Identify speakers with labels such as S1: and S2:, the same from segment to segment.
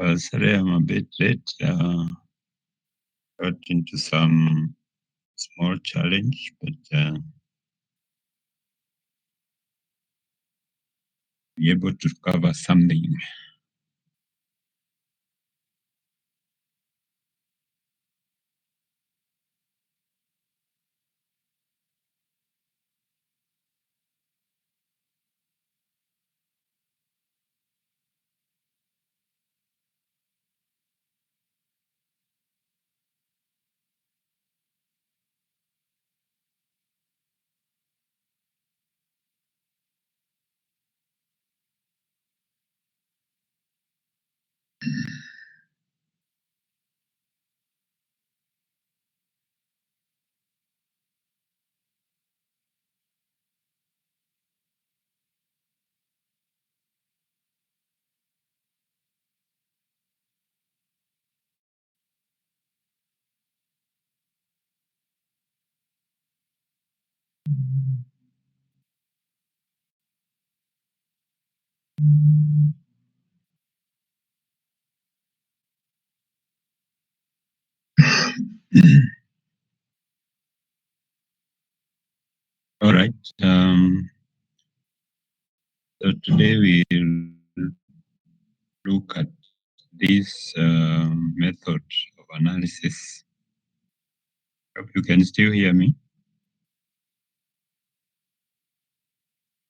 S1: Sorry, I'm a bit late. Got into some small challenge, but be able to cover something. All right. So today we'll look at this method of analysis. Hope you can still hear me.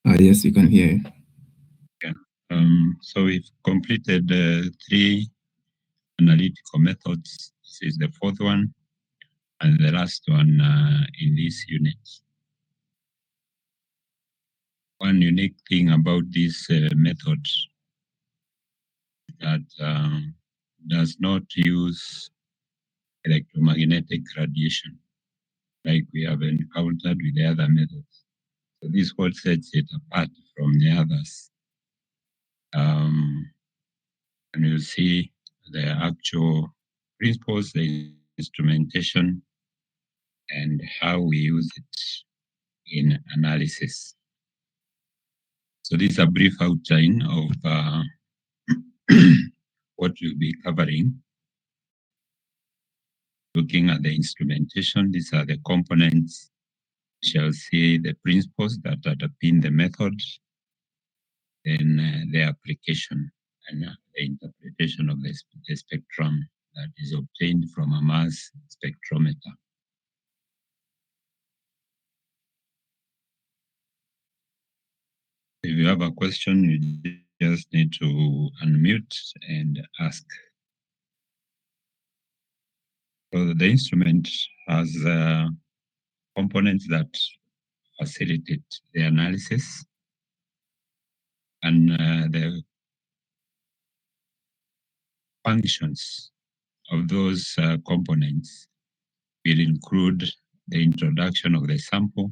S2: Yes, you can hear.
S1: Yeah. So we've completed 3 analytical methods. This is the 4th one and the last one in this unit. One unique thing about this method that does not use electromagnetic radiation like we have encountered with the other methods. So this is what sets it apart from the others. And you'll see the actual principles, the instrumentation, and how we use it in analysis. So this is a brief outline of what we'll be covering. Looking at the instrumentation, these are the components. We shall see the principles that underpin the method, then the application and the interpretation of the spectrum that is obtained from a mass spectrometer. If you have a question, you just need to unmute and ask. So the instrument has components that facilitate the analysis, and the functions of those components will include the introduction of the sample,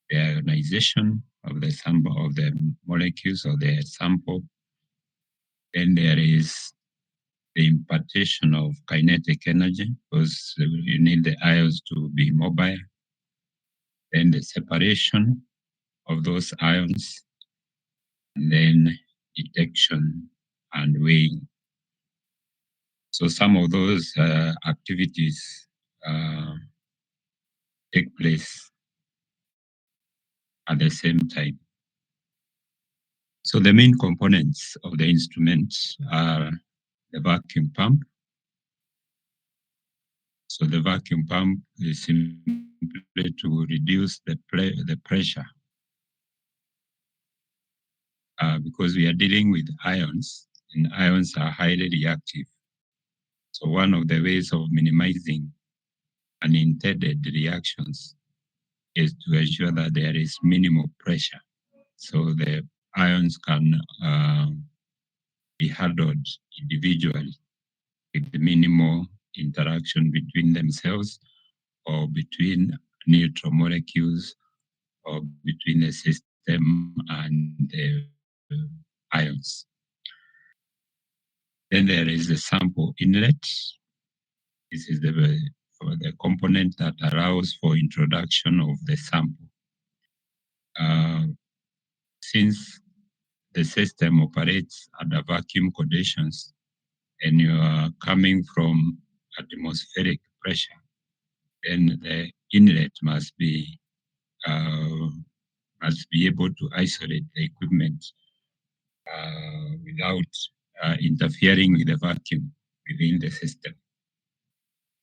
S1: the ionization of the sample of the molecules of the sample. Then there is the impartation of kinetic energy, because you need the ions to be mobile. Then the separation of those ions, and then detection and weighing. So some of those activities take place at the same time. So the main components of the instrument are the vacuum pump. So the vacuum pump is simply to reduce the pressure because we are dealing with ions, and ions are highly reactive. So one of the ways of minimizing unintended reactions is to ensure that there is minimal pressure, so the ions can be handled individually with the minimal interaction between themselves or between neutral molecules or between the system and the ions. Then there is the sample inlet. This is the component that allows for introduction of the sample. Since the system operates under vacuum conditions, and you are coming from atmospheric pressure, then the inlet uh, must be able to isolate the equipment without interfering with the vacuum within the system.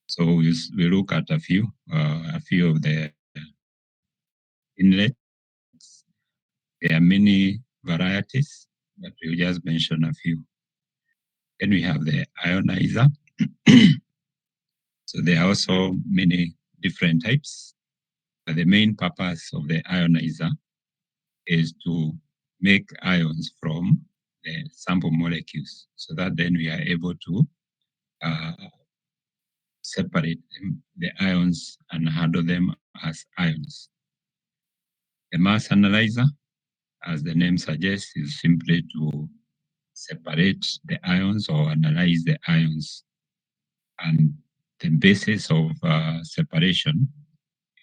S1: So we look at a few of the inlets. There are many varieties, but we'll just mention a few. Then we have the ionizer. So there are also many different types. But the main purpose of the ionizer is to make ions from the sample molecules, so that then we are able to uh, separate the ions and handle them as ions. The mass analyzer, as the name suggests, is simply to separate the ions or analyze the ions. And the basis of separation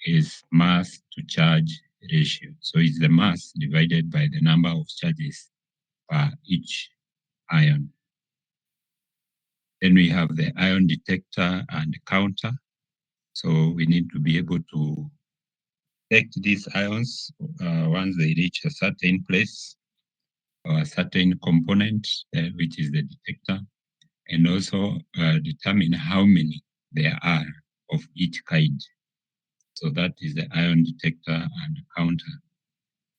S1: is mass to charge ratio. So it's the mass divided by the number of charges per each ion. Then we have the ion detector and counter. So we need to be able to detect these ions once they reach a certain place or a certain component, which is the detector, and also determine how many there are of each kind. So that is the ion detector and counter.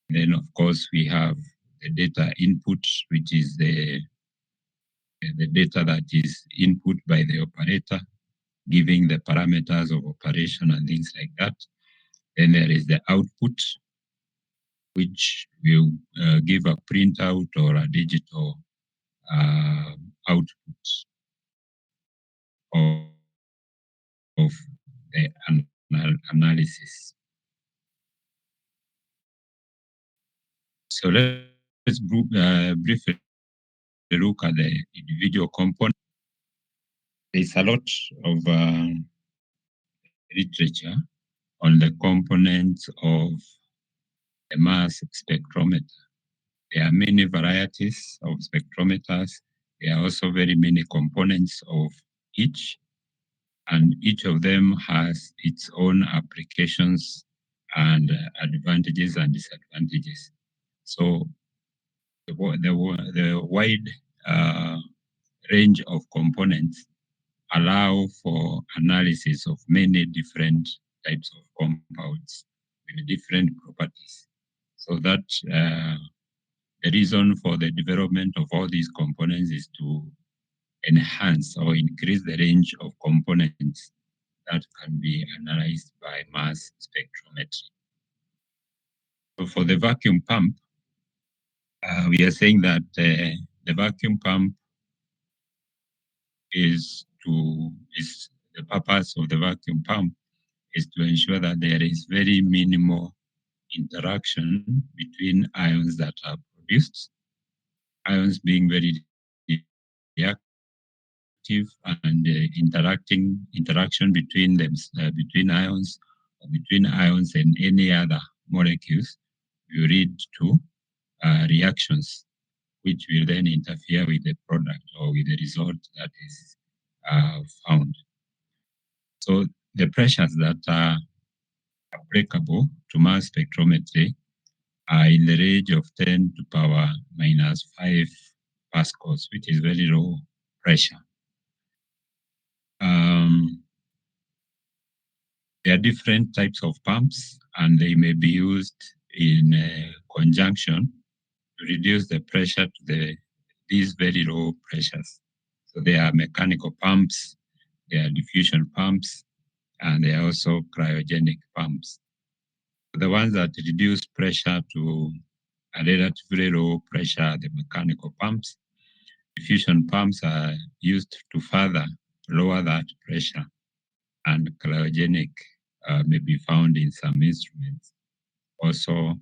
S1: Then, of course, we have the data input, which is the data that is input by the operator, giving the parameters of operation and things like that. Then there is the output, which will give a printout or a digital output of the analysis. So let's briefly look at the individual components. There's a lot of literature on the components of the mass spectrometer. There are many varieties of spectrometers. There are also very many components of each, and each of them has its own applications and advantages and disadvantages. So the wide range of components allow for analysis of many different types of compounds with different properties. So that the reason for the development of all these components is to enhance or increase the range of components that can be analyzed by mass spectrometry. So for the vacuum pump, we are saying that the vacuum pump is the purpose of the vacuum pump is to ensure that there is very minimal interaction between ions that are produced, ions being very reactive, and interaction between them, between ions and any other molecules will lead to reactions, which will then interfere with the product or with the result that is found. So the pressures that are applicable to mass spectrometry are in the range of 10 to power minus 5 pascals, which is very low pressure. There are different types of pumps, and they may be used in conjunction to reduce the pressure to these very low pressures. So there are mechanical pumps, there are diffusion pumps, and there are also cryogenic pumps. The ones that reduce pressure to a relatively low pressure, the mechanical pumps. Diffusion pumps are used to further lower that pressure, and cryogenic may be found in some instruments also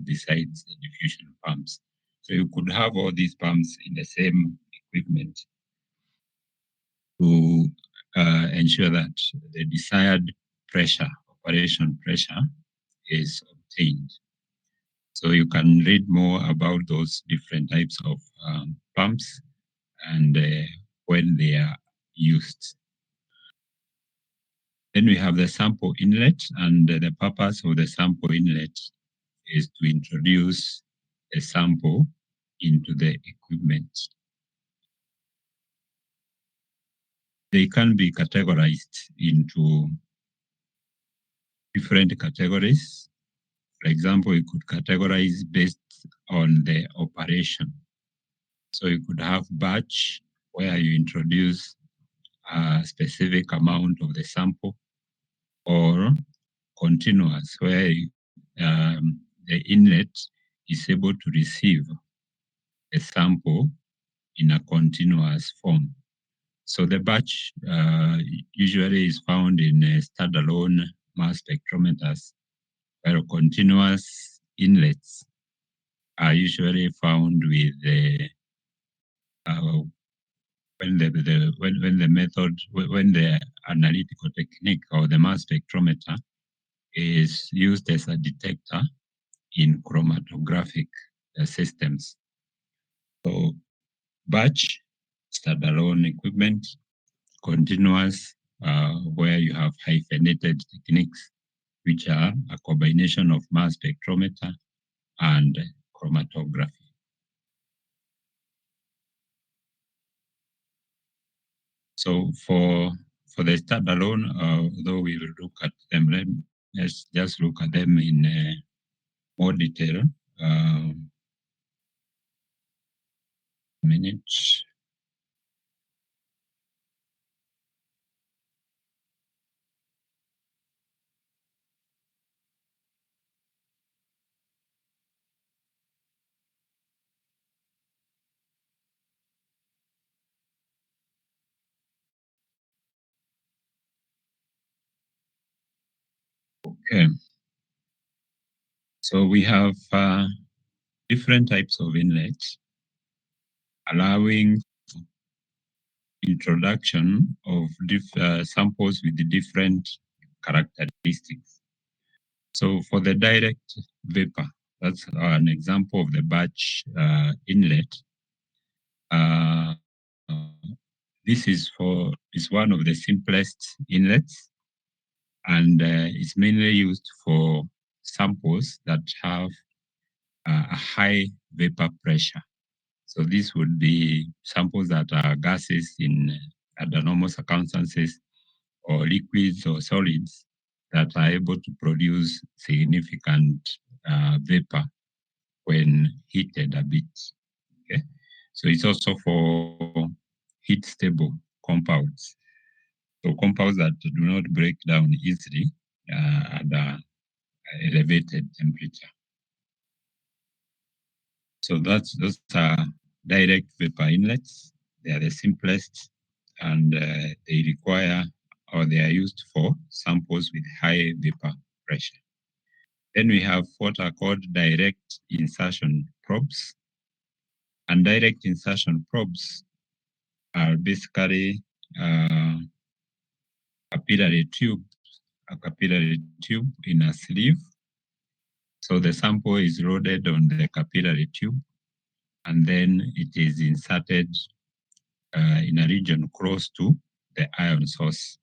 S1: besides the diffusion pumps. So you could have all these pumps in the same equipment to ensure that the desired pressure, operation pressure, is obtained. So you can read more about those different types of pumps and when they are used. Then we have the sample inlet, and the purpose of the sample inlet is to introduce a sample into the equipment. They can be categorized into different categories. For example, you could categorize based on the operation. So you could have batch, where you introduce a specific amount of the sample, or continuous, where the inlet is able to receive a sample in a continuous form. So the batch usually is found in standalone mass spectrometers, while continuous inlets are usually found with the when the method, when the analytical technique or the mass spectrometer is used as a detector in chromatographic systems. So batch, standalone equipment, continuous, where you have hyphenated techniques, which are a combination of mass spectrometer and chromatography. So for the standalone, though we will look at them, let's just look at them in more detail. Minute. Okay. So we have different types of inlets, allowing introduction of samples with different characteristics. So for the direct vapor, that's an example of the batch inlet. Uh, this is one of the simplest inlets, and it's mainly used for samples that have a high vapor pressure. So this would be samples that are gases in under normal circumstances, or liquids or solids that are able to produce significant vapor when heated a bit. Okay, so it's also for heat stable compounds. So compounds that do not break down easily at elevated temperature. So those are direct vapor inlets. They are the simplest, and they require, or they are used for samples with high vapor pressure. Then we have what are called direct insertion probes. And direct insertion probes are basically capillary tube, a capillary tube in a sleeve. So the sample is loaded on the capillary tube, and then it is inserted in a region close to the ion source.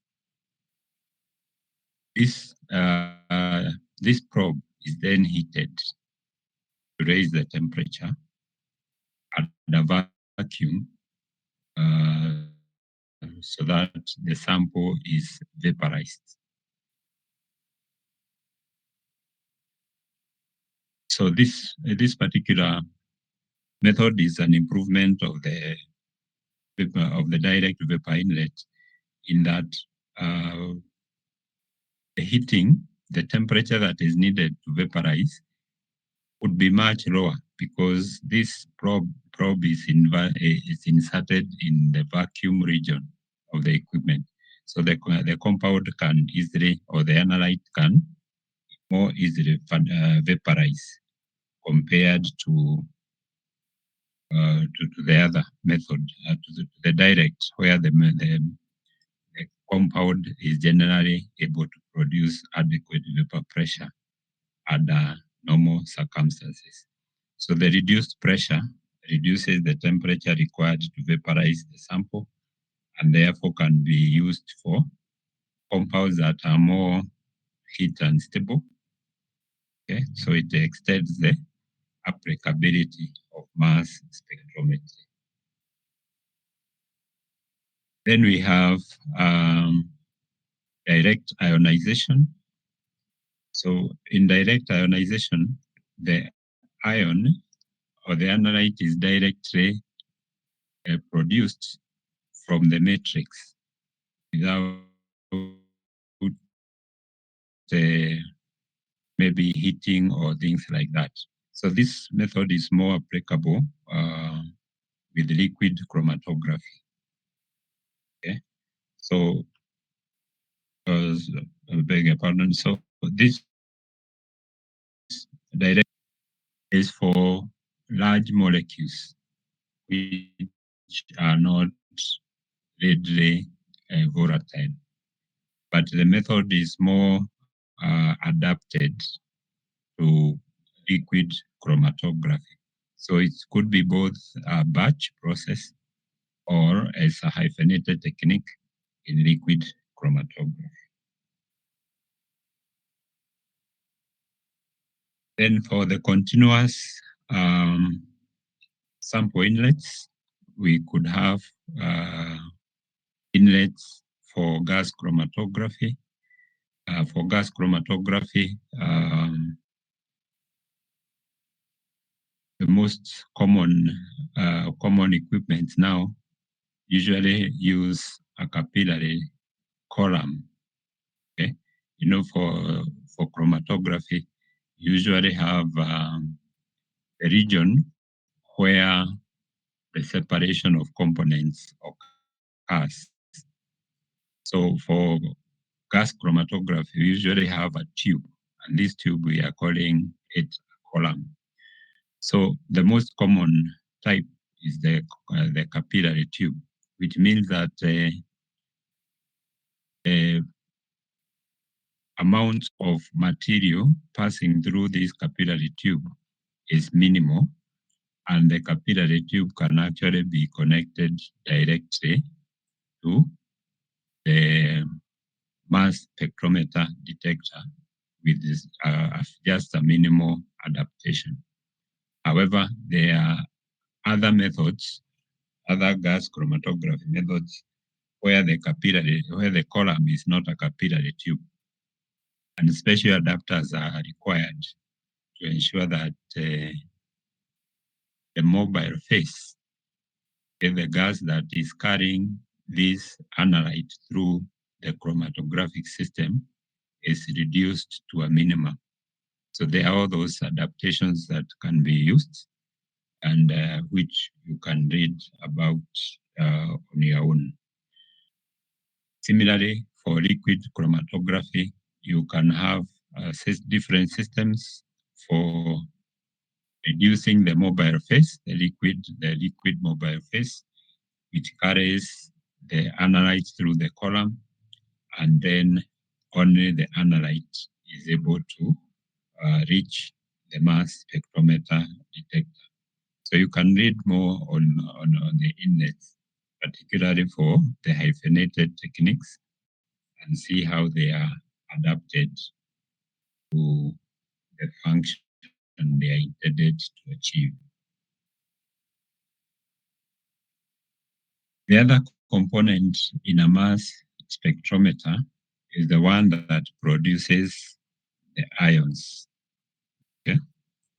S1: This probe is then heated to raise the temperature at the vacuum, so that the sample is vaporized. So this particular method is an improvement of the direct vapor inlet, in that the heating, the temperature that is needed to vaporize would be much lower, because this probe is inserted in the vacuum region of the equipment. So the compound can easily, or the analyte can more easily vaporize, compared to the other method, to the direct, where the compound is generally able to produce adequate vapor pressure under normal circumstances. So the reduced pressure reduces the temperature required to vaporize the sample, and therefore can be used for compounds that are more heat unstable. Okay, so it extends the applicability of mass spectrometry. Then we have direct ionization. So in direct ionization, the ion or the analyte is directly produced from the matrix without maybe heating or things like that. So this method is more applicable with liquid chromatography. Okay, so I beg your pardon. So this direct is for large molecules which are not readily volatile, but the method is more adapted to liquid chromatography. So it could be both a batch process or as a hyphenated technique in liquid chromatography. Then for the continuous sample inlets, we could have inlets for gas chromatography. For gas chromatography, the most common equipment now usually use a capillary column. Okay, for chromatography, you usually have a region where the separation of components occurs. So for gas chromatography, we usually have a tube, and this tube we are calling it a column. So the most common type is the capillary tube, which means that amount of material passing through this capillary tube is minimal, and the capillary tube can actually be connected directly to the mass spectrometer detector with just a minimal adaptation. However, there are other methods, other gas chromatography methods, where the column is not a capillary tube, and special adapters are required to ensure that the mobile phase, the gas that is carrying this analyte through the chromatographic system, is reduced to a minimum. So there are all those adaptations that can be used and which you can read about on your own. Similarly, for liquid chromatography, you can have different systems for reducing the mobile phase, the liquid mobile phase, which carries the analyte through the column, and then only the analyte is able to reach the mass spectrometer detector. So you can read more on the inlets, particularly for the hyphenated techniques, and see how they are adapted to the function they are intended to achieve. The other component in a mass spectrometer is the one that produces the ions, okay,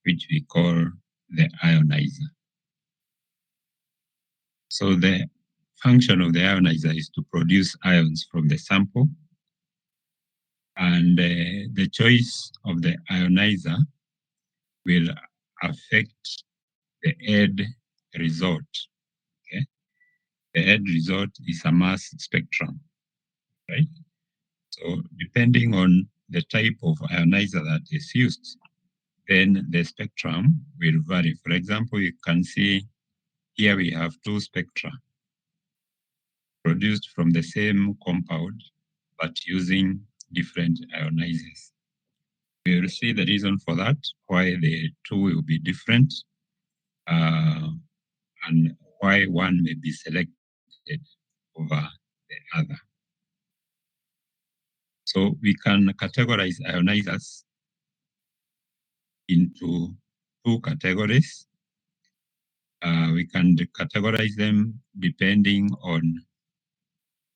S1: which we call the ionizer. So the function of the ionizer is to produce ions from the sample, and the choice of the ionizer will affect the end result. Okay, the end result is a mass spectrum, right? So depending on the type of ionizer that is used, then the spectrum will vary. For example, you can see here we have two spectra produced from the same compound, but using different ionizers. We will see the reason for that, why the two will be different, and why one may be selected over the other. So we can categorize ionizers into two categories. We can categorize them depending on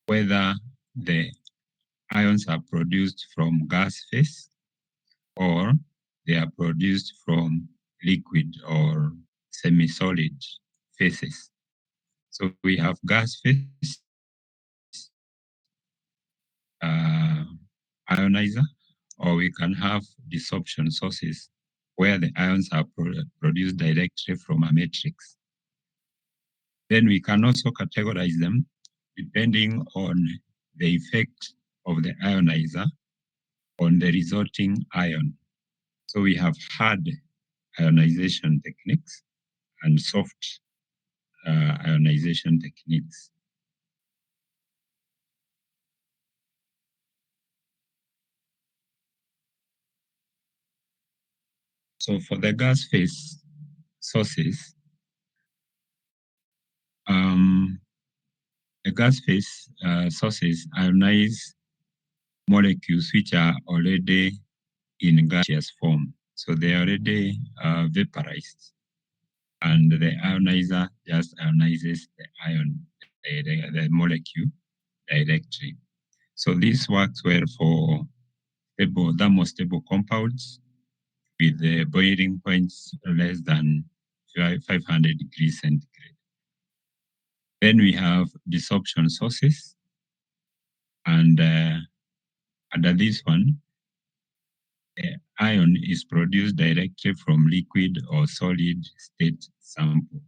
S1: whether the ions are produced from gas phase or they are produced from liquid or semi-solid phases. So we have gas phase ionizer, or we can have desorption sources where the ions are produced directly from a matrix. Then we can also categorize them depending on the effect of the ionizer on the resulting ion. So we have hard ionization techniques and soft ionization techniques. So for the gas phase sources, the gas phase sources ionize molecules which are already in gaseous form. So they are already vaporized. And the ionizer just ionizes the ion, the molecule directly. So this works well for stable, thermostable compounds with the boiling points less than 500 degrees centigrade. Then we have desorption sources. And under this one, the ion is produced directly from liquid or solid state sample.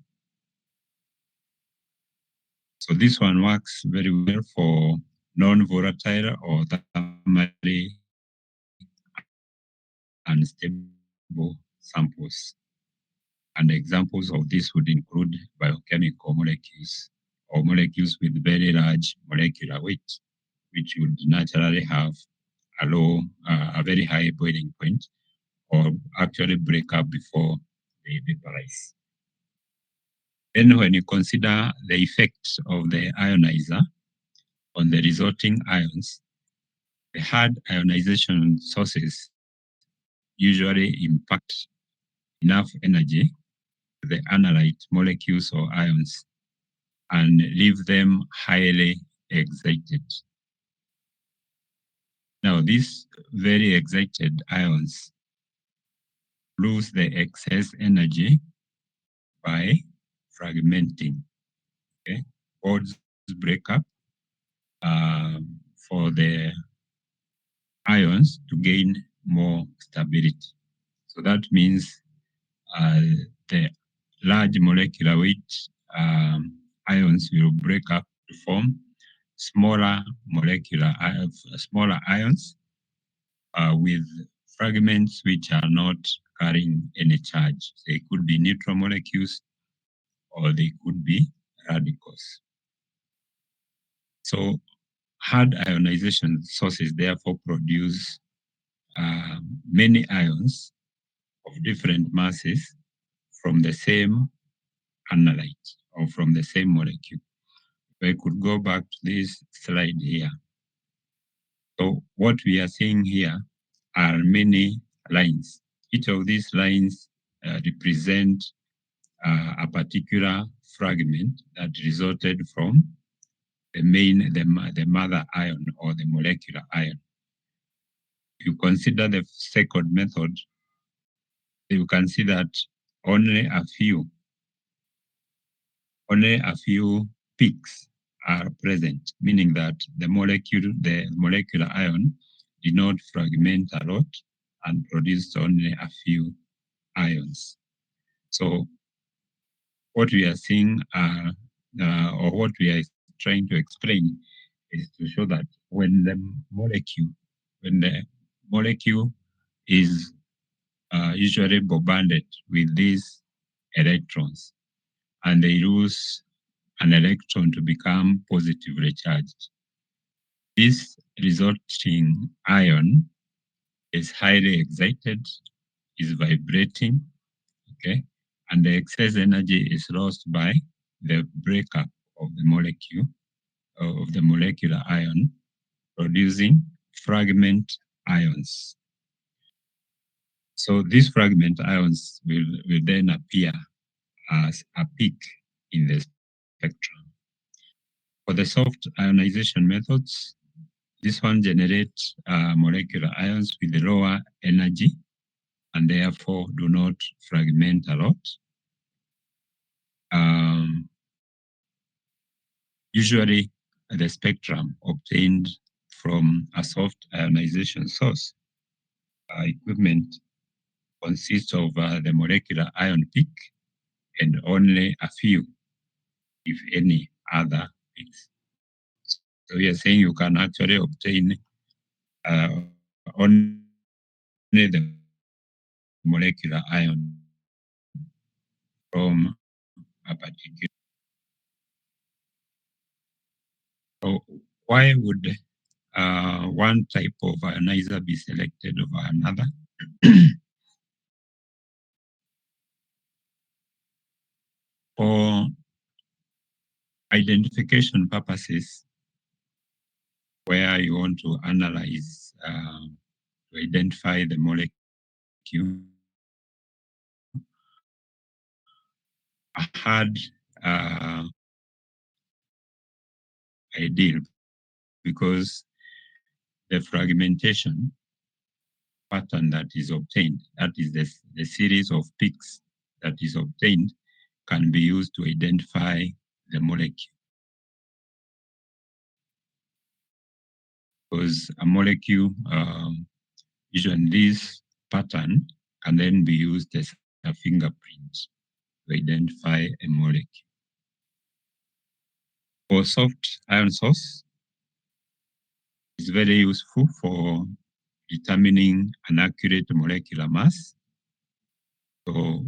S1: So this one works very well for non-volatile or thermally unstable samples. And examples of this would include biochemical molecules or molecules with very large molecular weight, which would naturally have a very high boiling point or actually break up before they vaporize. Then when you consider the effect of the ionizer on the resulting ions, the hard ionization sources usually impact enough energy to the analyte molecules or ions and leave them highly excited. Now, these very excited ions lose the excess energy by fragmenting. Okay? Bonds break up for the ions to gain more stability. So that means the large molecular weight ions will break up to form smaller smaller ions with fragments which are not carrying any charge. They could be neutral molecules or they could be radicals. So hard ionization sources therefore produce many ions of different masses from the same analyte or from the same molecule. We could go back to this slide here. So what we are seeing here are many lines. Each of these lines represent a particular fragment that resulted from the mother ion or the molecular ion. If you consider the second method, you can see that only a few peaks are present, meaning that the molecular ion did not fragment a lot and produced only a few ions. So what we are seeing or what we are trying to explain is to show that when the molecule is usually bombarded with these electrons and they lose an electron to become positively charged, this resulting ion is highly excited, is vibrating, okay, and the excess energy is lost by the breakup of the molecule of the molecular ion, producing fragment ions. So these fragment ions will then appear as a peak in the spectrum. For the soft ionization methods, this one generates molecular ions with lower energy and therefore do not fragment a lot. Usually, the spectrum obtained from a soft ionization source equipment consists of the molecular ion peak and only a few, if any, other peaks. So we are saying you can actually obtain only the molecular ion from a particular. So why would one type of ionizer be selected over another? For identification purposes, where you want to analyze, to identify the molecule, a hard ideal, because the fragmentation pattern that is obtained, that is the series of peaks that is obtained, can be used to identify the molecule. Because a molecule, usually this pattern can then be used as a fingerprint to identify a molecule. For soft ion source, it's very useful for determining an accurate molecular mass. So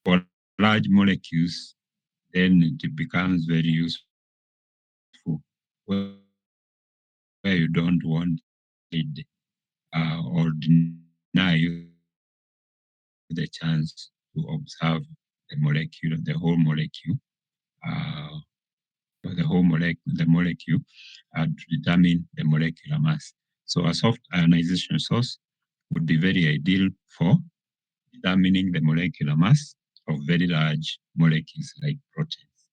S1: for large molecules, then it becomes very useful where you don't want or deny you the chance to observe the molecule, uh, the molecule, to determine the molecular mass. So a soft ionization source would be very ideal for determining the molecular mass of very large molecules like proteins,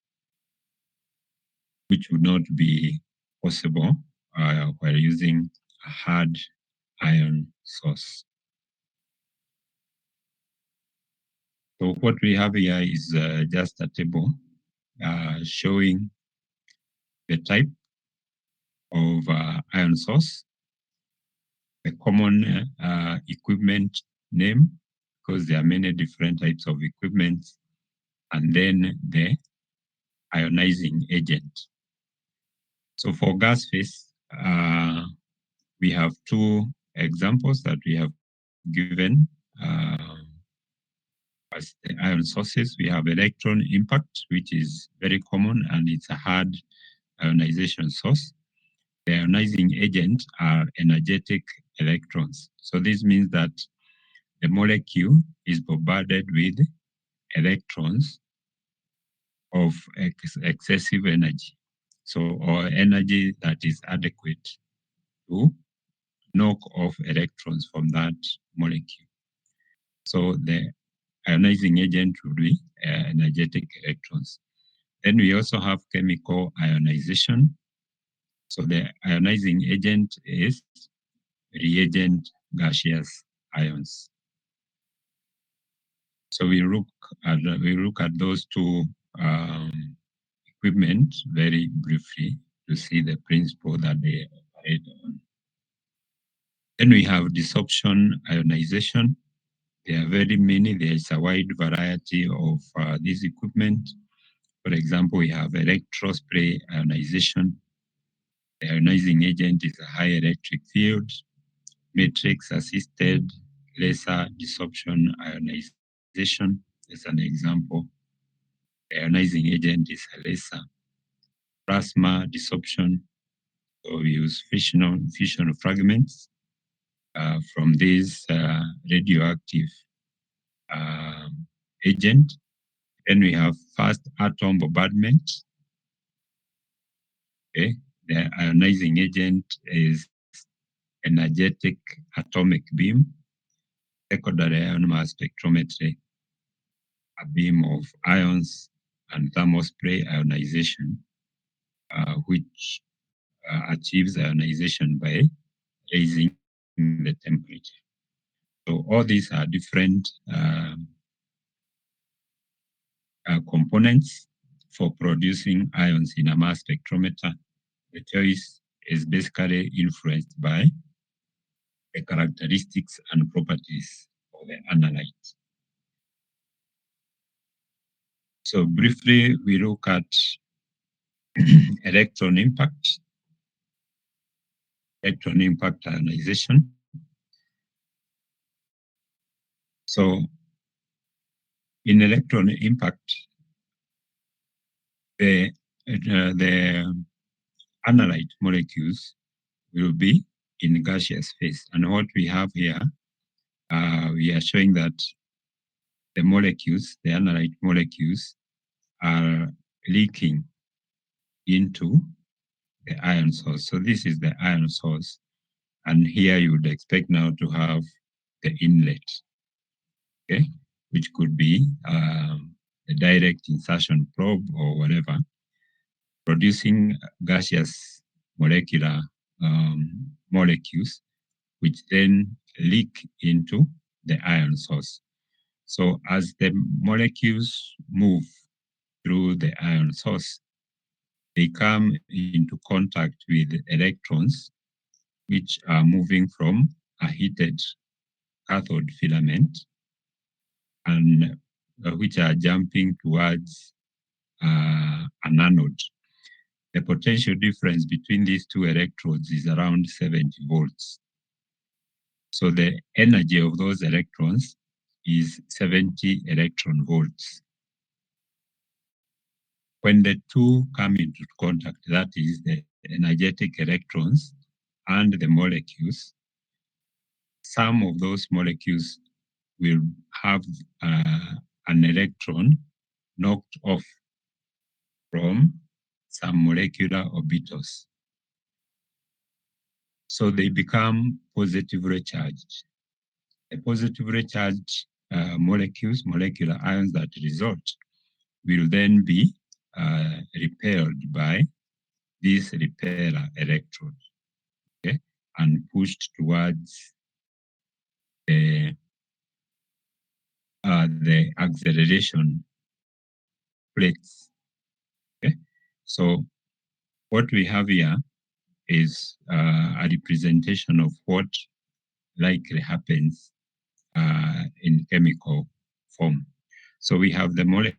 S1: which would not be possible while using a hard ion source. So what we have here is just a table showing the type of ion source, the common equipment name, because there are many different types of equipment, and then the ionizing agent. So for gas phase, we have two examples that we have given as the ion sources. We have electron impact, which is very common, and it's a hard ionization source. The ionizing agent are energetic electrons. So this means that the molecule is bombarded with electrons of excessive energy. So, or energy that is adequate to knock off electrons from that molecule. So the ionizing agent would be energetic electrons. Then we also have chemical ionization. So the ionizing agent is reagent gaseous ions. So we look at those two equipment very briefly to see the principle that they operate on. Then we have desorption ionization. There are very many. There is a wide variety of this equipment. For example, we have electrospray ionization. The ionizing agent is a high electric field, matrix-assisted laser desorption ionization as an example. The ionizing agent is a laser. Plasma desorption, so we use fission fragments from this radioactive agent. Then we have fast atom bombardment. Okay, the ionizing agent is energetic atomic beam, secondary ion mass spectrometry, a beam of ions, and thermal spray ionization, which achieves ionization by raising the temperature. So all these are different components for producing ions in a mass spectrometer. The choice is basically influenced by the characteristics and properties of the analyte. So briefly, we look at electron impact ionization. So in electron impact, the analyte molecules will be in gaseous phase. And what we have here, we are showing that the molecules, the analyte molecules, are leaking into the ion source. So this is the ion source. And here you would expect now to have the inlet, okay, which could be a direct insertion probe or whatever, producing gaseous molecular molecules, which then leak into the ion source. So as the molecules move through the ion source, they come into contact with electrons, which are moving from a heated cathode filament and which are jumping towards an anode. The potential difference between these two electrodes is around 70 volts. So the energy of those electrons is 70 electron volts. When the two come into contact, that is the energetic electrons and the molecules, some of those molecules will have an electron knocked off from some molecular orbitals. So they become positively charged. The positively charged molecules, molecular ions that result, will then be repelled by this repeller electrode, okay, and pushed towards the acceleration plates. Okay, so what we have here is a representation of what likely happens in chemical form. So we have the molecule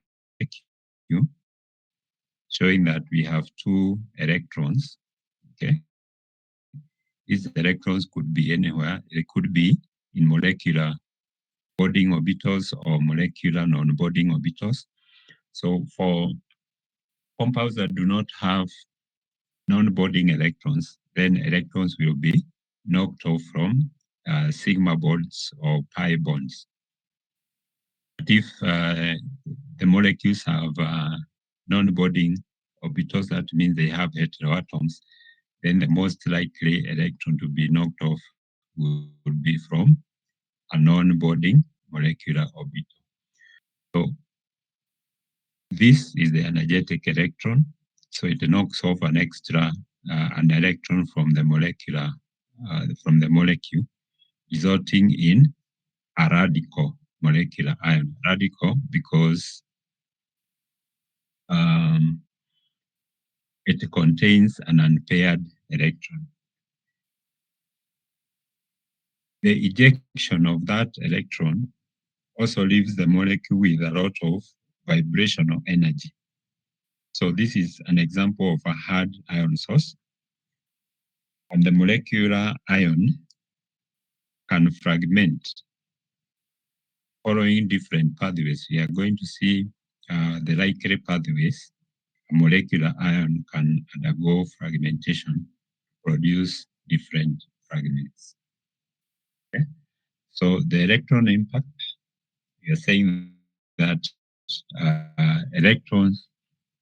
S1: showing that we have two electrons. Okay, these electrons could be anywhere. They could be in molecular boarding orbitals or molecular non-boarding orbitals. So for compounds that do not have non-boarding electrons, then electrons will be knocked off from sigma bonds or pi bonds. But if the molecules have non-boarding orbitals, that means they have heteroatoms, then the most likely electron to be knocked off would be from a non-boarding molecular orbital. So this is the energetic electron. So it knocks off an extra an electron from the molecule, resulting in a radical molecular ion. Radical because it contains an unpaired electron. The ejection of that electron also leaves the molecule with a lot of vibrational energy. So this is an example of a hard ion source. And the molecular ion can fragment following different pathways. We are going to see the likely pathways a molecular ion can undergo fragmentation, produce different fragments. Okay? So the electron impact, we are saying that electrons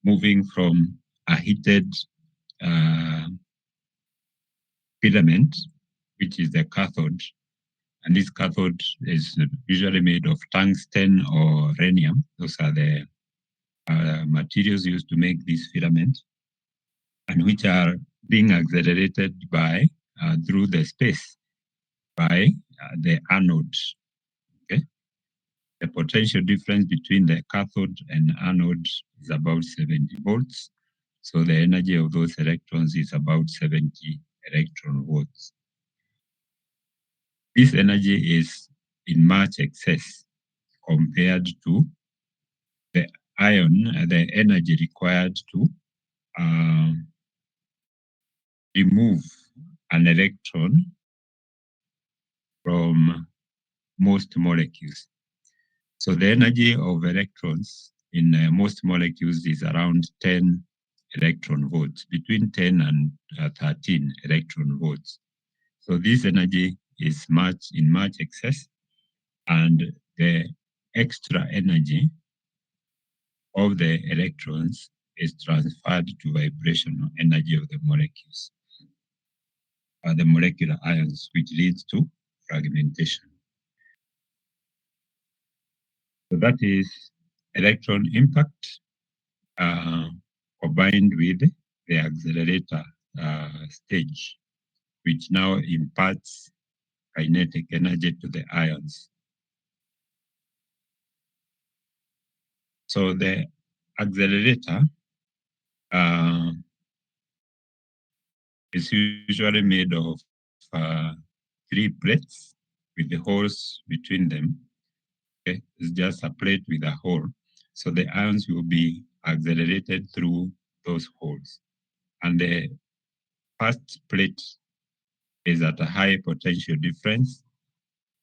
S1: moving from a heated filament, which is the cathode. And this cathode is usually made of tungsten or rhenium. Those are the materials used to make this filament, and which are being accelerated by through the space by the anode. Okay, the potential difference between the cathode and anode is about 70 volts. So the energy of those electrons is about 70 electron volts. This energy is in much excess compared to the ion, the energy required to remove an electron from most molecules. So the energy of electrons in most molecules is around 10 electron volts, between 10 and 13 electron volts. So this energy is in much excess, and the extra energy of the electrons is transferred to vibrational energy of the molecules, the molecular ions, which leads to fragmentation. So that is electron impact combined with the accelerator stage, which now imparts kinetic energy to the ions. So the accelerator is usually made of 3 plates with the holes between them. Okay, it's just a plate with a hole. So the ions will be accelerated through those holes. And the first plate is at a high potential difference,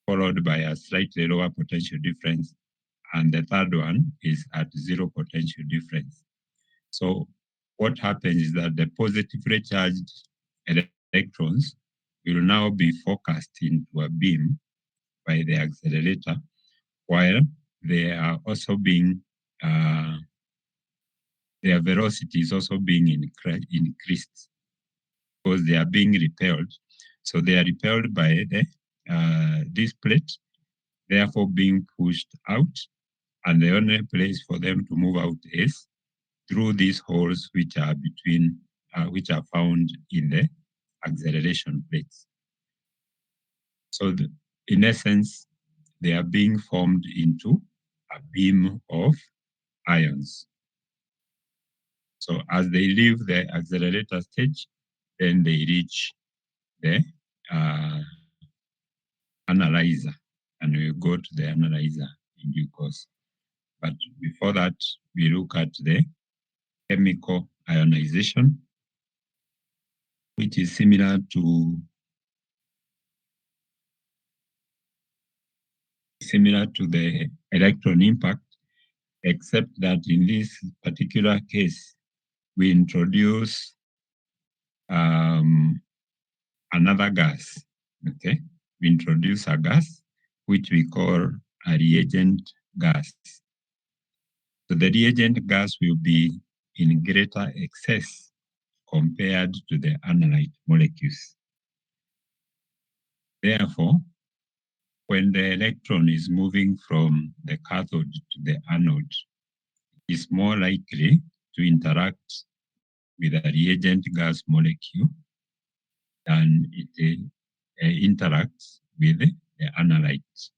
S1: followed by a slightly lower potential difference. And the third one is at 0 potential difference. So what happens is that the positively charged electrons will now be focused into a beam by the accelerator, while they are also being their velocity is also being increased because they are being repelled. So they are repelled by this plate, therefore being pushed out, and the only place for them to move out is through these holes which are which are found in the acceleration plates. So in essence, they are being formed into a beam of ions. So as they leave the accelerator stage, then they reach the analyzer, and we go to the analyzer in due course. But before that, we look at the chemical ionization, which is similar to the electron impact, except that in this particular case, we introduce another gas, okay? We introduce a gas, which we call a reagent gas. So the reagent gas will be in greater excess compared to the analyte molecules. Therefore, when the electron is moving from the cathode to the anode, it's more likely to interact with a reagent gas molecule than it interacts with the analyte.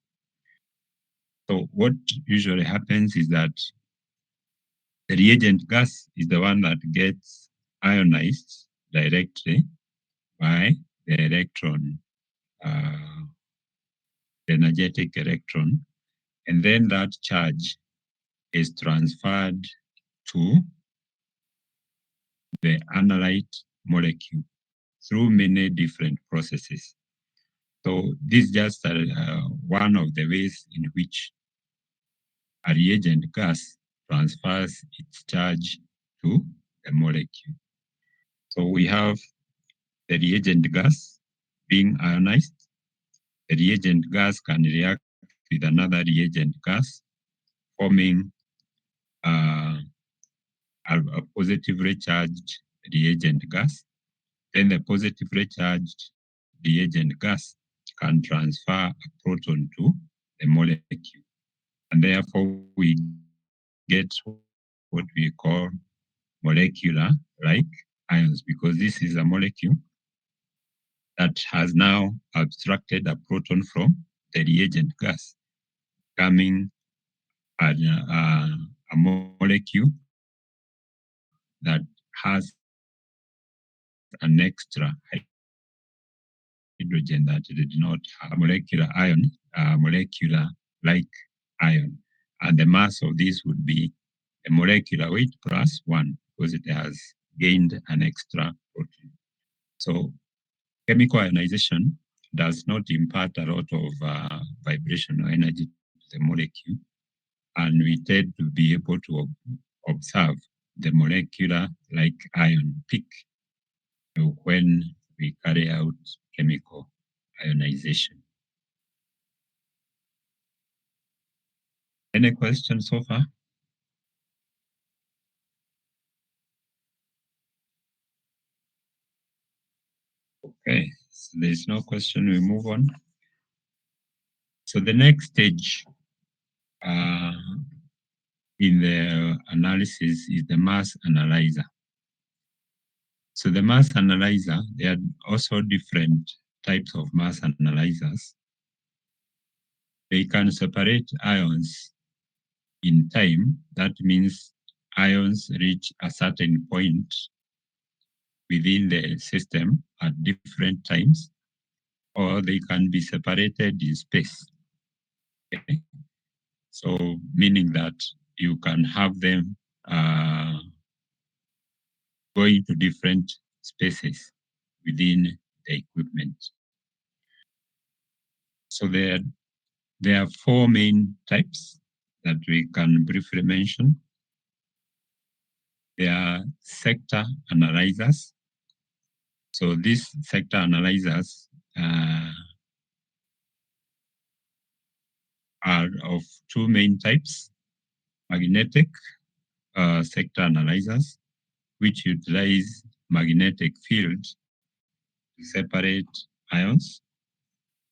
S1: So what usually happens is that the reagent gas is the one that gets ionized directly by the electron, the energetic electron, and then that charge is transferred to the analyte molecule through many different processes. So this is just one of the ways in which a reagent gas transfers its charge to the molecule. So we have the reagent gas being ionized. The reagent gas can react with another reagent gas, forming a positively charged reagent gas, then the positively charged reagent gas can transfer a proton to the molecule. And therefore, we get what we call molecular-like ions, because this is a molecule that has now abstracted a proton from the reagent gas, becoming a molecule that has an extra hydrogen that did not have molecular ion, molecular-like ion. And the mass of this would be a molecular weight plus 1, because it has gained an extra proton. So chemical ionization does not impart a lot of vibrational energy to the molecule, and we tend to be able to observe the molecular-like ion peak when we carry out chemical ionization. Any questions so far? Okay, so there's no question, we move on. So the next stage in the analysis is the mass analyzer. So the mass analyzer, there are also different types of mass analyzers. They can separate ions in time. That means ions reach a certain point within the system at different times, or they can be separated in space. Okay? So meaning that you can have them going to different spaces within the equipment. So there are four main types that we can briefly mention. There are sector analyzers. So these sector analyzers are of two main types: magnetic sector analyzers, which utilize magnetic field to separate ions.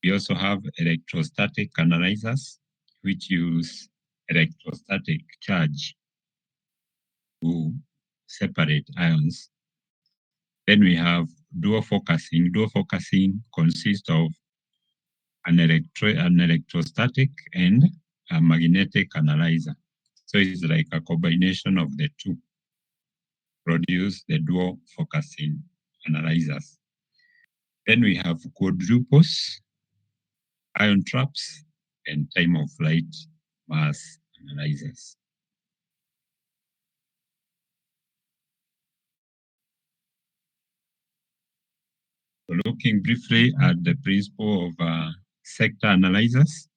S1: We also have electrostatic analyzers, which use electrostatic charge to separate ions. Then we have dual focusing. Dual focusing consists of an electrostatic and a magnetic analyzer. So it's like a combination of the two, produce the dual focusing analyzers. Then we have quadruples, ion traps, and time of flight mass analyzers. So looking briefly at the principle of sector analyzers.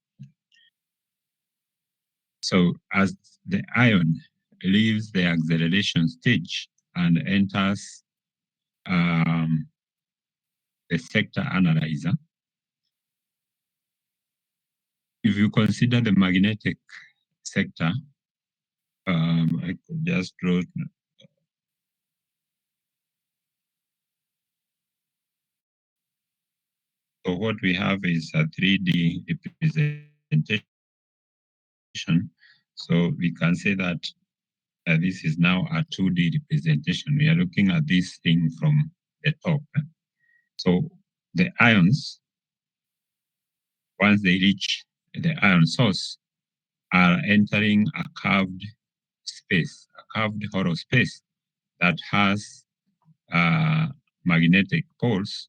S1: So as the ion leaves the acceleration stage and enters the sector analyzer, if you consider the magnetic sector, I could just draw. So what we have is a 3D representation. So we can say that this is now a 2D representation. We are looking at this thing from the top. So the ions, once they reach the ion source, are entering a curved space, a curved hollow space that has magnetic poles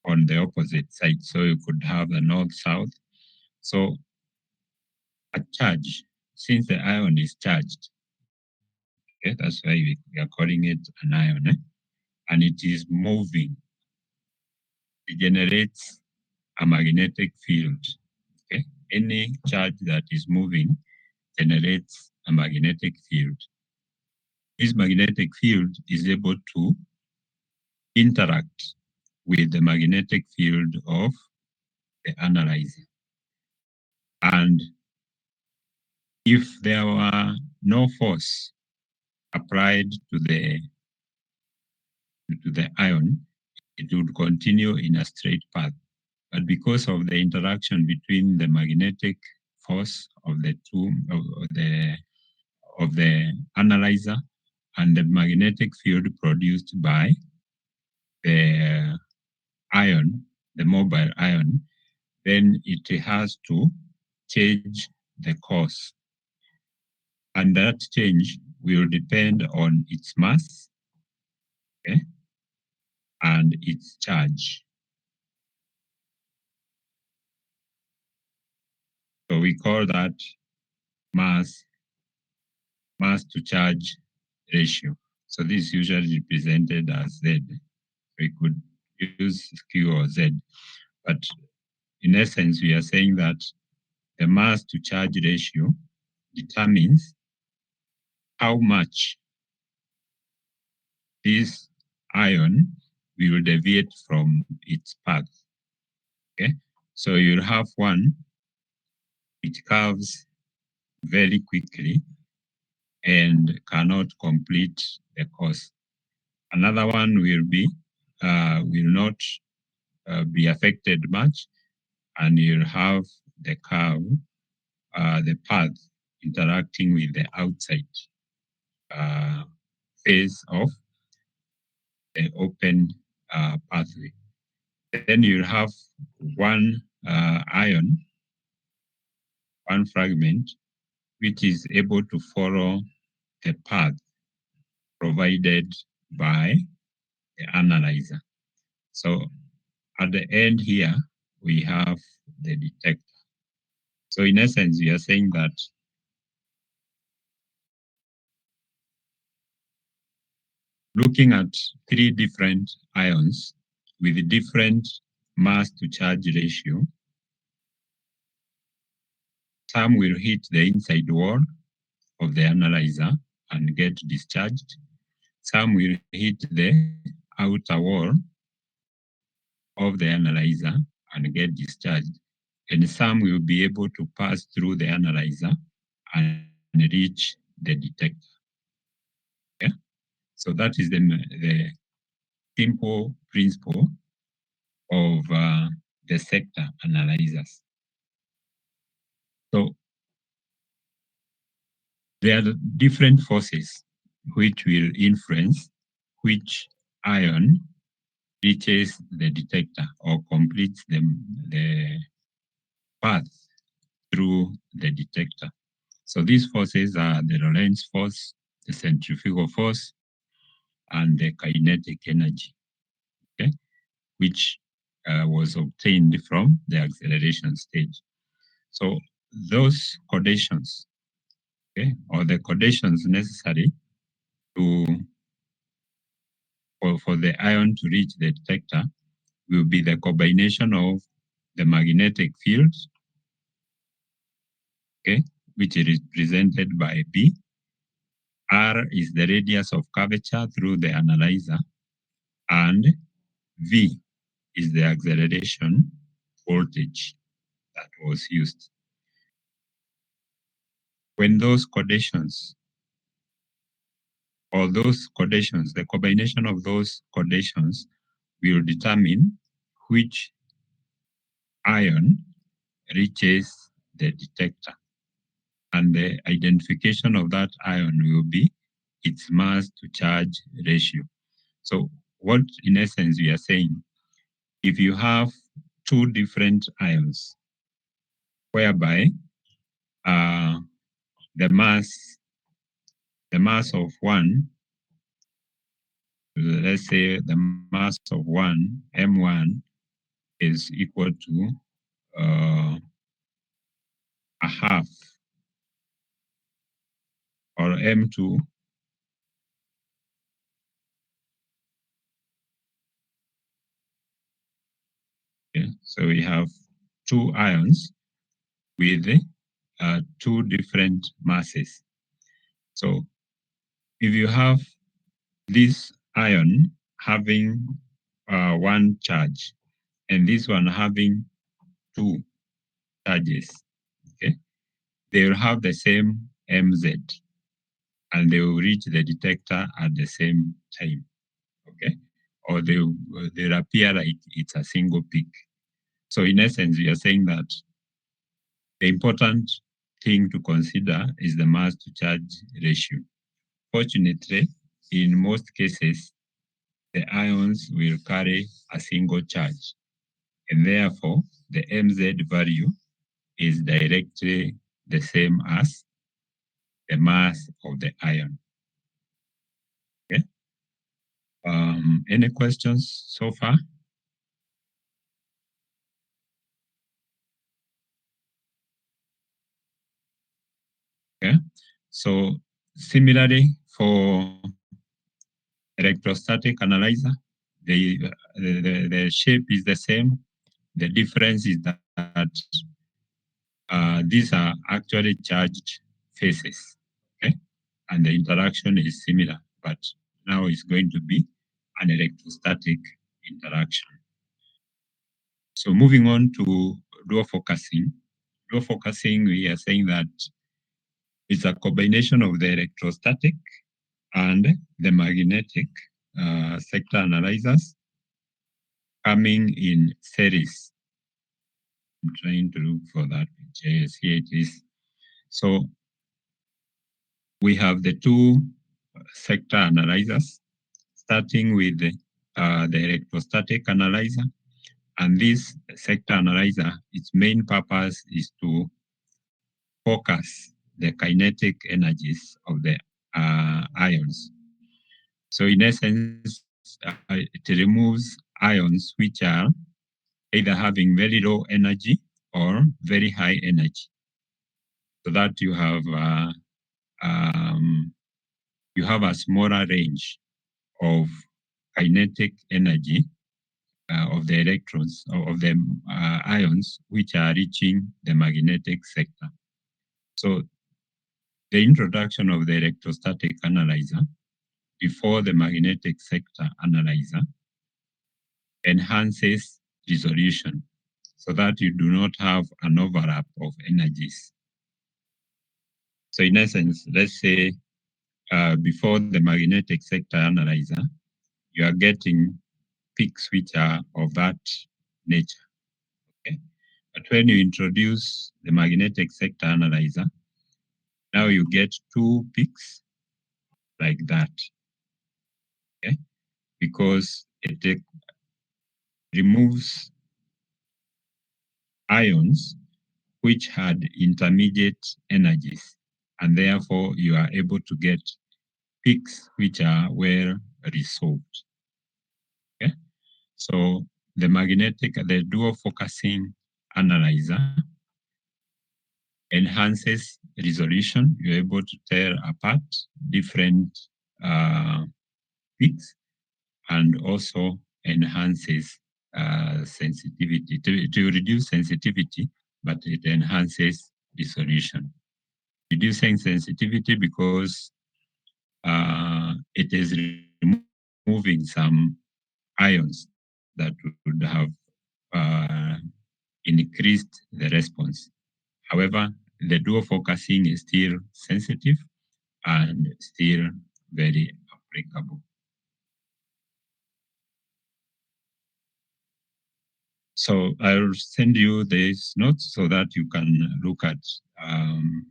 S1: on the opposite side. So you could have the north-south. So a charge, since the ion is charged, okay, that's why we are calling it an ion, and it is moving, it generates a magnetic field. Okay? Any charge that is moving generates a magnetic field. This magnetic field is able to interact with the magnetic field of the analyzer. And if there were no force applied to the ion, it would continue in a straight path. But because of the interaction between the magnetic force of the analyzer and the magnetic field produced by the ion, the mobile ion, then it has to change the course. And that change will depend on its mass, okay, and its charge. So we call that mass to charge ratio. So this is usually represented as Z. We could use Q or Z, but in essence, we are saying that the mass to charge ratio determines how much this ion will deviate from its path. Okay, so you'll have one which curves very quickly and cannot complete the course. Another one will not be affected much, and you'll have the curve, the path interacting with the outside face of the open pathway. Then you'll have one ion, one fragment, which is able to follow the path provided by the analyzer. So at the end here, we have the detector. So in essence, we are saying that looking at three different ions with different mass to charge ratio, some will hit the inside wall of the analyzer and get discharged. Some will hit the outer wall of the analyzer and get discharged. And some will be able to pass through the analyzer and reach the detector. Okay? So that is the simple principle of the sector analyzers. So there are different forces which will influence which ion reaches the detector or completes the path through the detector. So these forces are the Lorentz force, the centrifugal force, and the kinetic energy, okay, which was obtained from the acceleration stage. So those conditions, okay, or the conditions necessary to for the ion to reach the detector will be the combination of the magnetic field, okay, which is represented by B. R is the radius of curvature through the analyzer, and V is the acceleration voltage that was used. When those conditions, the combination of those conditions will determine which ion reaches the detector. And the identification of that ion will be its mass to charge ratio. So what in essence we are saying, if you have two different ions whereby the mass of one, let's say the mass of one, M1, is equal to a half, or M2 okay. So we have two ions with two different masses. So if you have this ion having one charge and this one having two charges, okay, they will have the same MZ. and they will reach the detector at the same time, okay? Or they'll appear like it's a single peak. So in essence, we are saying that the important thing to consider is the mass to charge ratio. Fortunately, in most cases, the ions will carry a single charge, and therefore the MZ value is directly the same as the mass of the ion. Okay. Any questions so far? Okay. So similarly for electrostatic analyzer, the shape is the same. The difference is that these are actually charged faces, okay? And the interaction is similar, but now it's going to be an electrostatic interaction. So moving on to dual focusing. Dual focusing, we are saying that it's a combination of the electrostatic and the magnetic sector analyzers coming in series. I'm trying to look for that picture. Yes, here it is. So we have the two sector analyzers, starting with the electrostatic analyzer. And this sector analyzer, its main purpose is to focus the kinetic energies of the ions. So in essence, it removes ions which are either having very low energy or very high energy, so that you have a smaller range of kinetic energy of the electrons or of the ions which are reaching the magnetic sector. So the introduction of the electrostatic analyzer before the magnetic sector analyzer enhances resolution so that you do not have an overlap of energies. So in essence, let's say before the magnetic sector analyzer, you are getting peaks which are of that nature. Okay? But when you introduce the magnetic sector analyzer, now you get two peaks like that. Okay? Because it removes ions which had intermediate energies, and therefore you are able to get peaks which are well resolved. Okay? So the dual focusing analyzer enhances resolution. You're able to tear apart different peaks, and also enhances sensitivity to reduce sensitivity, but it enhances resolution. Reducing sensitivity because it is removing some ions that would have uh, increased the response. However, the dual focusing is still sensitive and still very applicable. So I'll send you these notes so that you can look at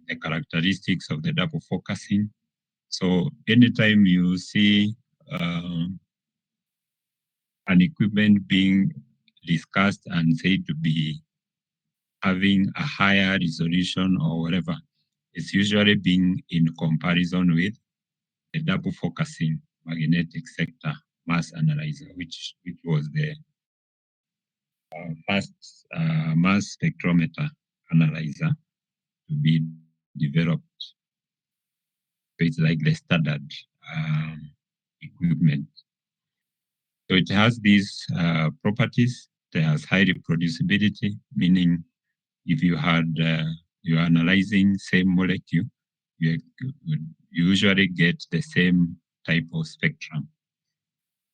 S1: the characteristics of the double focusing. So anytime you see an equipment being discussed and said to be having a higher resolution or whatever, it's usually being in comparison with the double focusing magnetic sector mass analyzer, which was the first mass spectrometer analyzer to be developed. So it's like the standard equipment. So it has these properties. It has high reproducibility, meaning if you're analyzing same molecule, you usually get the same type of spectrum.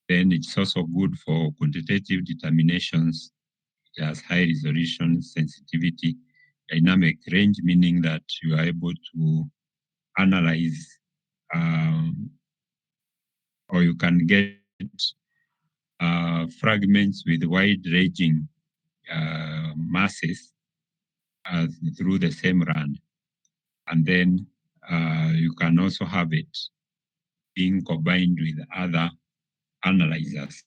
S1: Then it's also good for quantitative determinations. It has high resolution, sensitivity, dynamic range, meaning that you are able to analyze um, or you can get fragments with wide-ranging masses through the same run. And then you can also have it being combined with other analyzers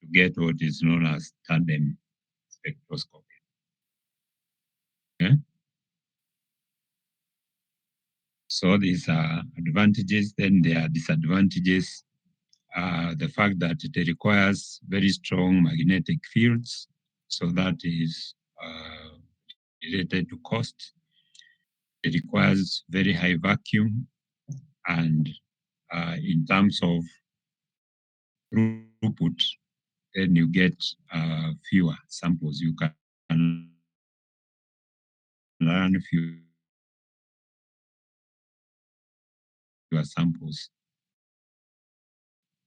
S1: to get what is known as tandem spectroscopy. Okay? So these are advantages, then there are disadvantages. The fact that it requires very strong magnetic fields, so that is related to cost. It requires very high vacuum, and in terms of throughput, then you get fewer samples. You can run fewer samples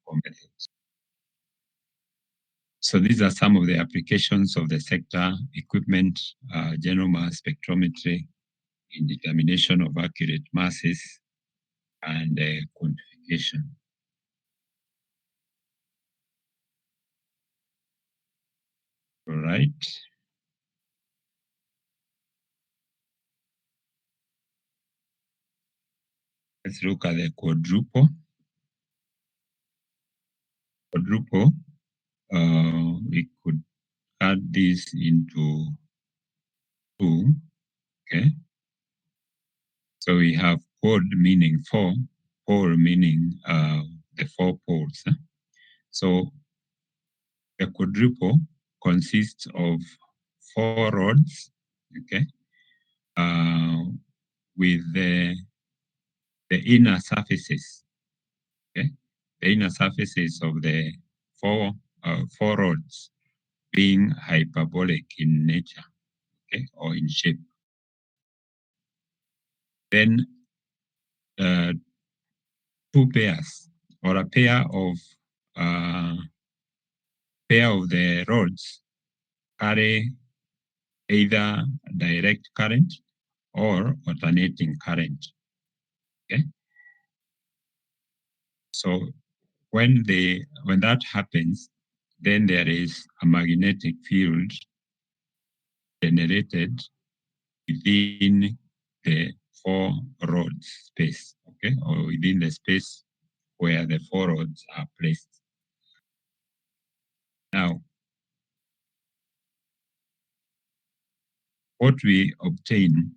S1: for methods. So these are some of the applications of the sector equipment, general mass spectrometry in determination of accurate masses and quantification. All right. Let's look at the quadruple. Quadruple, we could add this into 2, okay? So we have quad meaning 4, pole meaning the 4 poles. So a quadruple consists of 4 rods, okay, with the inner surfaces, okay, the inner surfaces of the 4 rods being hyperbolic in nature, okay, or in shape. Then 2 pairs or a pair of the rods carry either direct current or alternating current. Okay, so when that happens, then there is a magnetic field generated within the 4 rods space, okay, or within the space where the 4 rods are placed. Now, what we obtain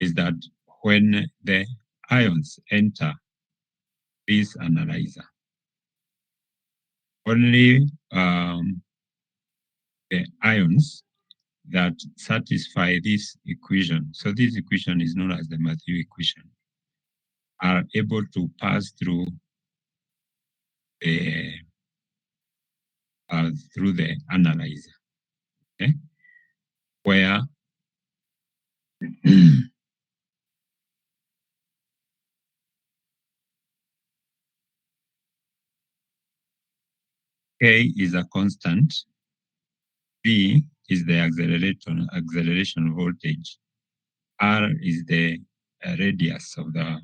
S1: is that when the ions enter this analyzer, only the ions that satisfy this equation, so this equation is known as the Matthew equation, are able to pass through the analyzer, okay? Where K is a constant, V is the acceleration voltage, R is the radius of the,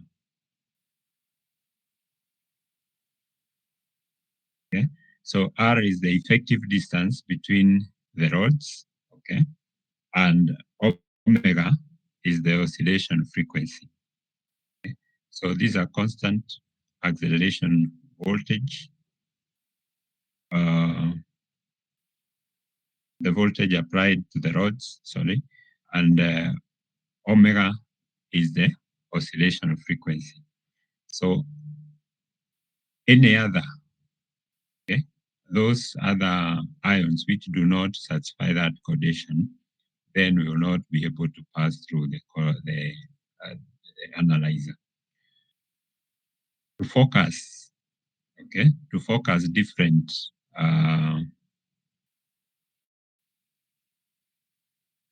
S1: okay? So R is the effective distance between the rods, okay? And omega is the oscillation frequency. Okay? So these are constant acceleration voltage, the voltage applied to the rods, sorry, and omega is the oscillation frequency. So any other, okay, those other ions which do not satisfy that condition, then we will not be able to pass through the analyzer. To focus, okay, to focus different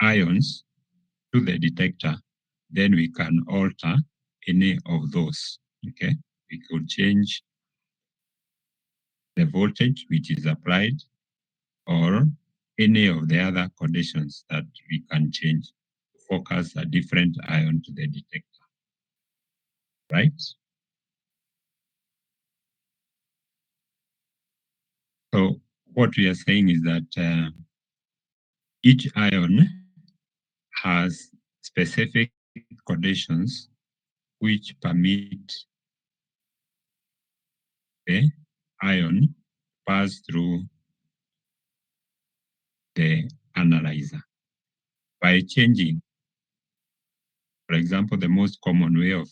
S1: ions to the detector, then we can alter any of those, okay? We could change the voltage which is applied or any of the other conditions that we can change to focus a different ion to the detector. right? So what we are saying is that each ion has specific conditions which permit the ion pass through the analyzer. By changing, for example, the most common way of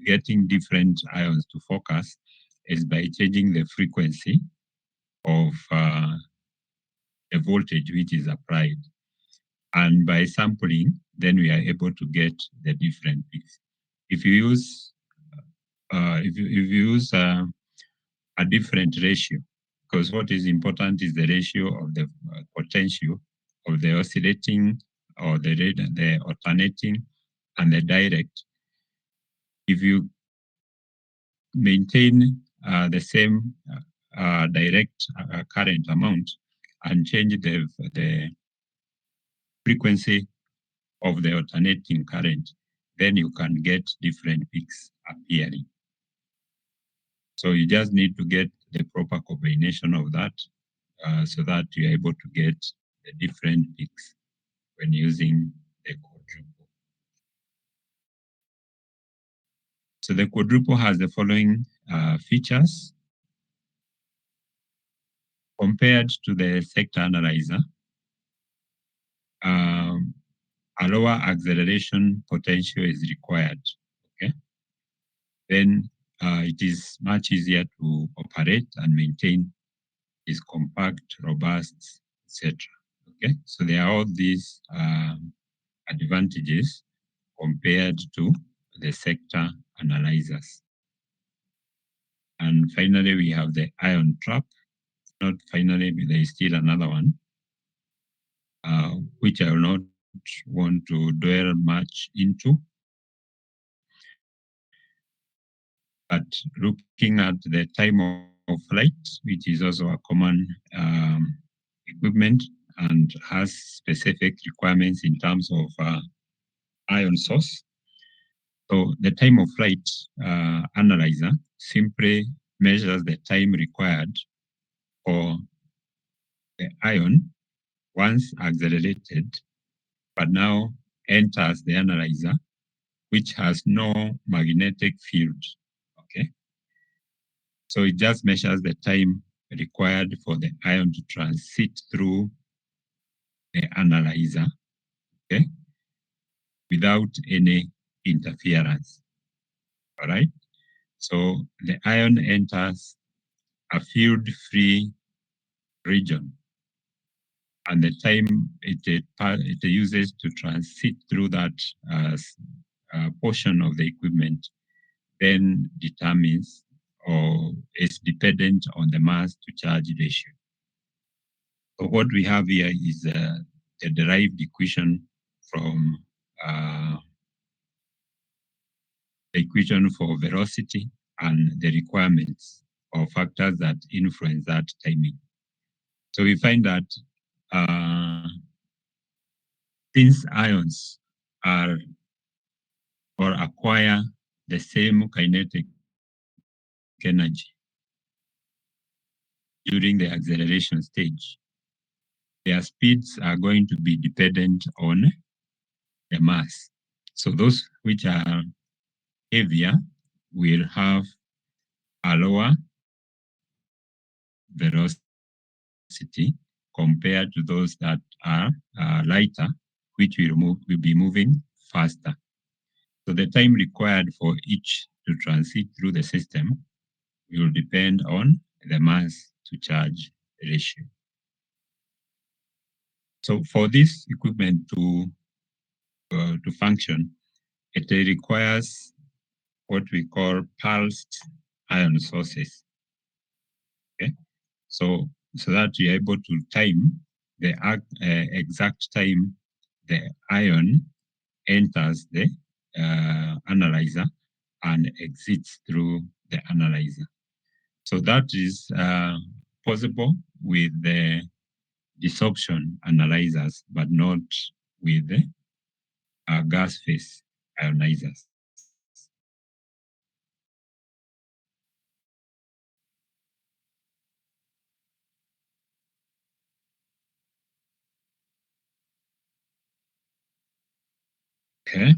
S1: getting different ions to focus is by changing the frequency of the voltage which is applied. And by sampling, then we are able to get the different peaks. If you use a different ratio, because what is important is the ratio of the potential of the oscillating or the alternating and the direct. If you maintain the same direct current amount and change the frequency of the alternating current, then you can get different peaks appearing. So you just need to get the proper combination of that so that you're able to get the different peaks when using the quadruple. So the quadruple has the following features. Compared to the sector analyzer, um, a lower acceleration potential is required. Okay, then it is much easier to operate and maintain. Is compact, robust, etc. Okay, so there are all these advantages compared to the sector analyzers. And finally, we have the ion trap. Not finally, there is still another one, which I will not want to dwell much into. But looking at the time of flight, which is also a common equipment and has specific requirements in terms of ion source. So the time of flight analyzer simply measures the time required for the ion once accelerated, but now enters the analyzer, which has no magnetic field. Okay. So it just measures the time required for the ion to transit through the analyzer, okay, without any interference. All right. So the ion enters a field-free region, and the time it uses to transit through that portion of the equipment then determines or is dependent on the mass to charge ratio. So what we have here is a derived equation from the equation for velocity and the requirements or factors that influence that timing. So we find that since ions are or acquire the same kinetic energy during the acceleration stage, their speeds are going to be dependent on the mass. So those which are heavier will have a lower velocity compared to those that are lighter, which will be moving faster. So the time required for each to transit through the system will depend on the mass to charge ratio. So for this equipment to function, it requires what we call pulsed ion sources. Okay, so that you're able to time the exact time the ion enters the analyzer and exits through the analyzer. So that is possible with the desorption analyzers, but not with the gas phase ionizers. Okay.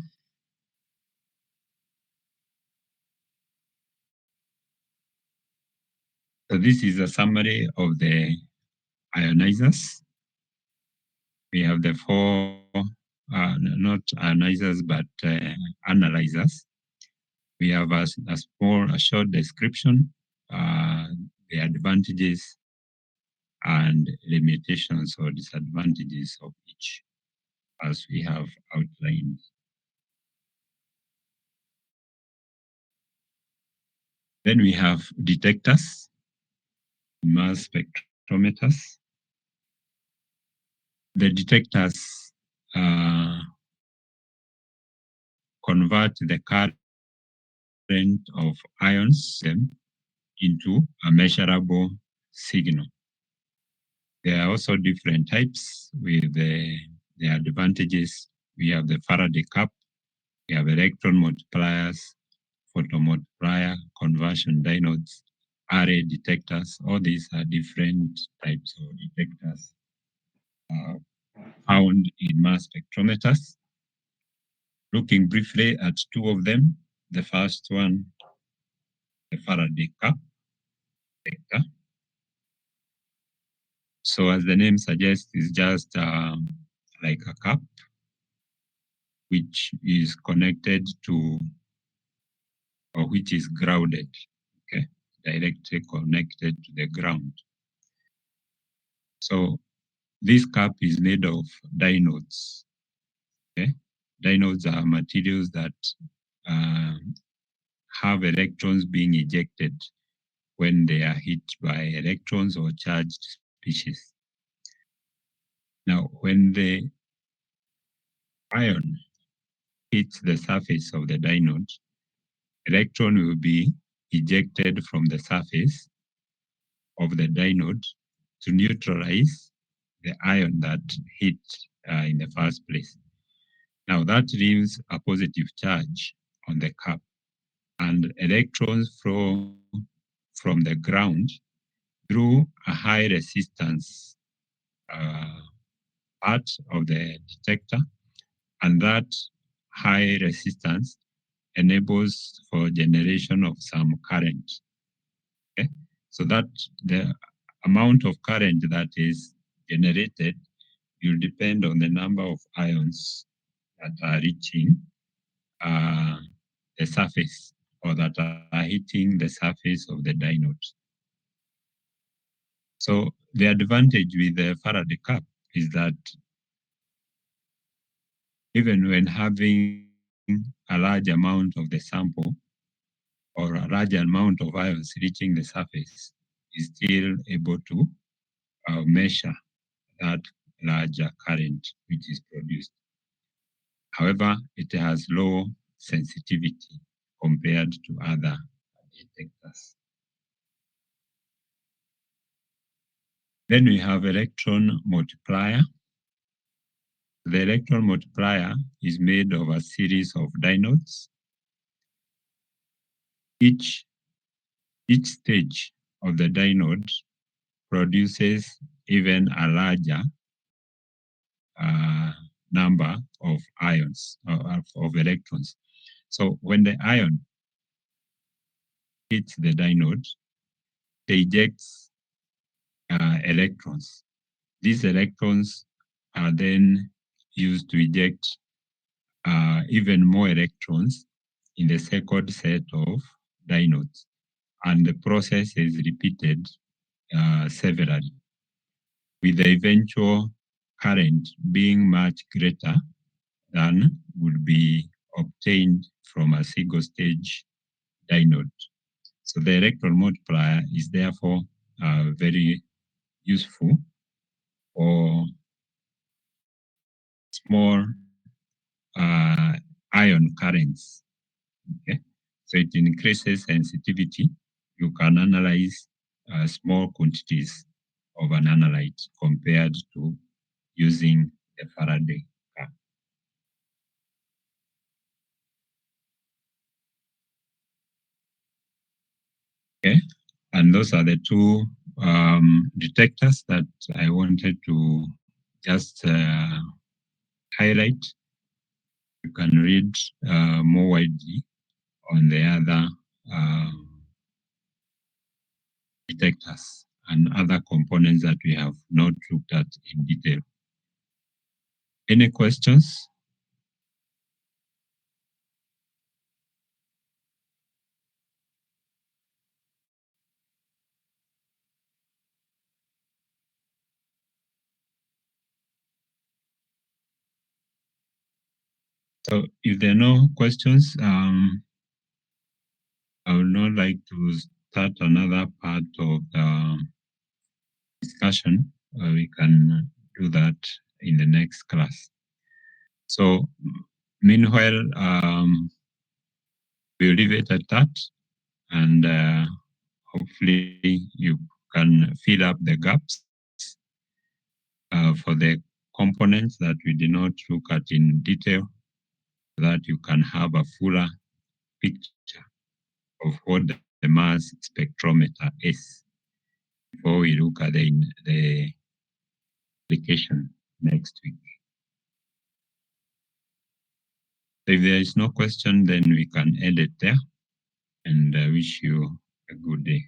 S1: So this is a summary of the ionizers. We have the four, not ionizers, but analyzers. We have a short description, the advantages and limitations or disadvantages of each, as we have outlined. Then we have detectors, mass spectrometers. The detectors convert the current of ions into a measurable signal. There are also different types with the advantages. We have the Faraday cup, we have electron multipliers, photomultiplier, conversion diodes, array detectors. All these are different types of detectors found in mass spectrometers. Looking briefly at two of them, the first one, the Faraday cup detector. So as the name suggests, it's just like a cup which is connected to, or which is grounded, okay, directly connected to the ground. So this cup is made of diodes. Okay, diodes are materials that uh, have electrons being ejected when they are hit by electrons or charged species. Now, when the ion hits the surface of the diode, electron will be ejected from the surface of the diode to neutralize the ion that hit in the first place. Now that leaves a positive charge on the cup, and electrons flow from the ground through a high resistance part of the detector, and that high resistance enables for generation of some current. Okay? So that the amount of current that is generated will depend on the number of ions that are reaching uh, the surface or that are hitting the surface of the diode. So the advantage with the Faraday cup is that even when having a large amount of the sample or a large amount of ions reaching the surface, is still able to measure that larger current which is produced. However, it has low sensitivity compared to other detectors. Then we have electron multiplier. The electron multiplier is made of a series of diodes. Each stage of the diode produces even a larger number of ions, of electrons. So when the ion hits the diode, it ejects electrons. These electrons are then used to eject even more electrons in the second set of diodes. And the process is repeated severally, with the eventual current being much greater than would be obtained from a single stage diode. So the electron multiplier is therefore very useful for small ion currents. Okay? So it increases sensitivity. You can analyze small quantities of an analyte compared to using the Faraday cup. Okay, and those are the two detectors that I wanted to just highlight. You can read more widely on the other detectors and other components that we have not looked at in detail. Any questions? So if there are no questions, I would now like to start another part of the discussion. We can do that in the next class. So meanwhile, we'll leave it at that, and hopefully you can fill up the gaps for the components that we did not look at in detail, so that you can have a fuller picture of what the mass spectrometer is before we look at the application next week. So if there is no question, then we can end it there, and I wish you a good day.